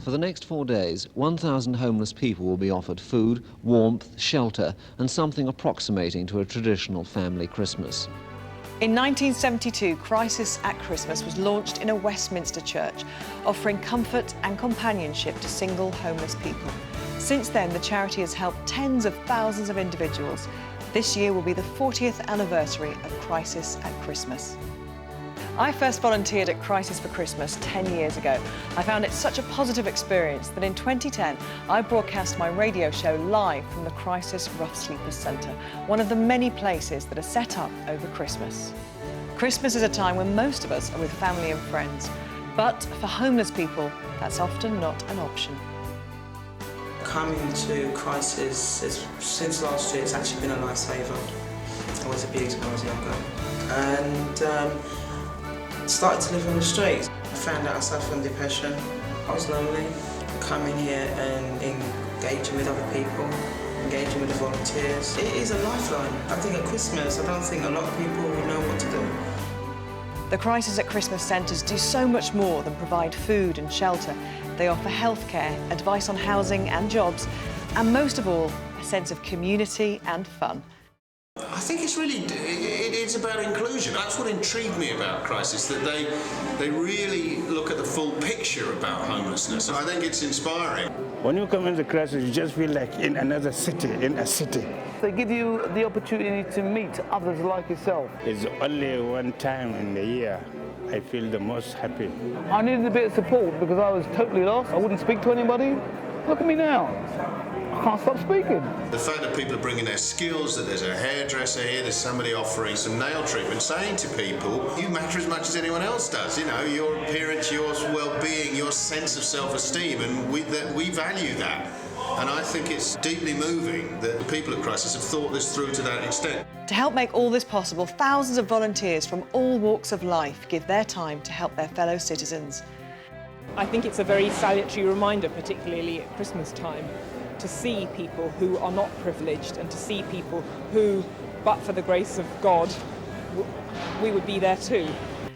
For the next 4 days, 1,000 homeless people will be offered food, warmth, shelter, and something approximating to a traditional family Christmas. In 1972, Crisis at Christmas was launched in a Westminster church, offering comfort and companionship to single homeless people. Since then, the charity has helped tens of thousands of individuals. This year will be the 40th anniversary of Crisis at Christmas. I first volunteered at Crisis for Christmas 10 years ago. I found it such a positive experience that in 2010, I broadcast my radio show live from the Crisis Rough Sleepers Centre, one of the many places that are set up over Christmas. Christmas is a time when most of us are with family and friends, but for homeless people, that's often not an option. Coming to Crisis since last year, it's actually been a lifesaver. I was abused when I was younger. And started to live on the streets. I found out I suffered from depression. I was lonely. Coming here and engaging with other people, engaging with the volunteers. It is a lifeline. I think at Christmas, I don't think a lot of people know what to do. The Crisis at Christmas centres do so much more than provide food and shelter. They offer healthcare, advice on housing and jobs, and most of all, a sense of community and fun. I think it's about inclusion. That's what intrigued me about Crisis, that they really look at the full picture about homelessness. I think it's inspiring. When you come into Crisis, you just feel like in another city, in a city. They give you the opportunity to meet others like yourself. It's only one time in the year I feel the most happy. I needed a bit of support because I was totally lost. I wouldn't speak to anybody. Look at me now. I can't stop speaking. The fact that people are bringing their skills, that there's a hairdresser here, there's somebody offering some nail treatment, saying to people, you matter as much as anyone else does. You know, your appearance, your well-being, your sense of self-esteem, and we value that. And I think it's deeply moving that the people at Crisis have thought this through to that extent. To help make all this possible, thousands of volunteers from all walks of life give their time to help their fellow citizens. I think it's a very salutary reminder, particularly at Christmas time, to see people who are not privileged and to see people who, but for the grace of God, we would be there too.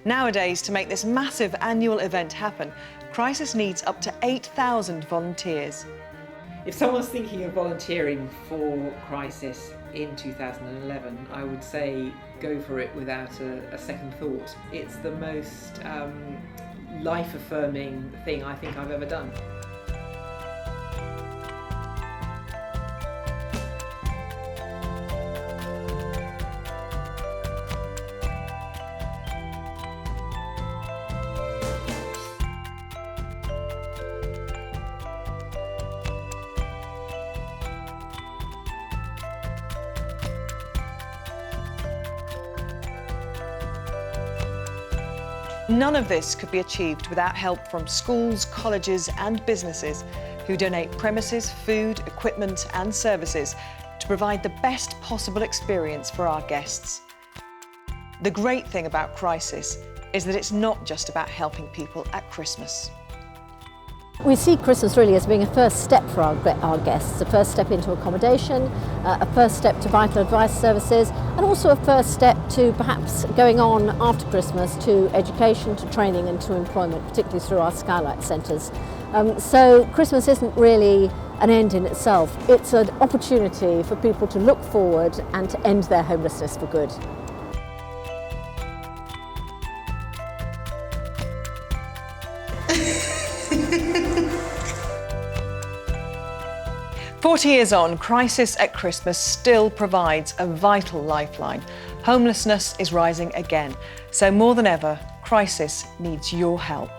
Nowadays, to make this massive annual event happen, Crisis needs up to 8,000 volunteers. If someone's thinking of volunteering for Crisis in 2011, I would say go for it without a second thought. It's the most life-affirming thing I think I've ever done. None of this could be achieved without help from schools, colleges and businesses who donate premises, food, equipment and services to provide the best possible experience for our guests. The great thing about Crisis is that it's not just about helping people at Christmas. We see Christmas really as being a first step for our guests, a first step into accommodation, a first step to vital advice services, and also a first step to perhaps going on after Christmas to education, to training and to employment, particularly through our Skylight centres. So Christmas isn't really an end in itself, it's an opportunity for people to look forward and to end their homelessness for good. "40 years on, Crisis at Christmas still provides a vital lifeline. Homelessness is rising again, so more than ever, Crisis needs your help.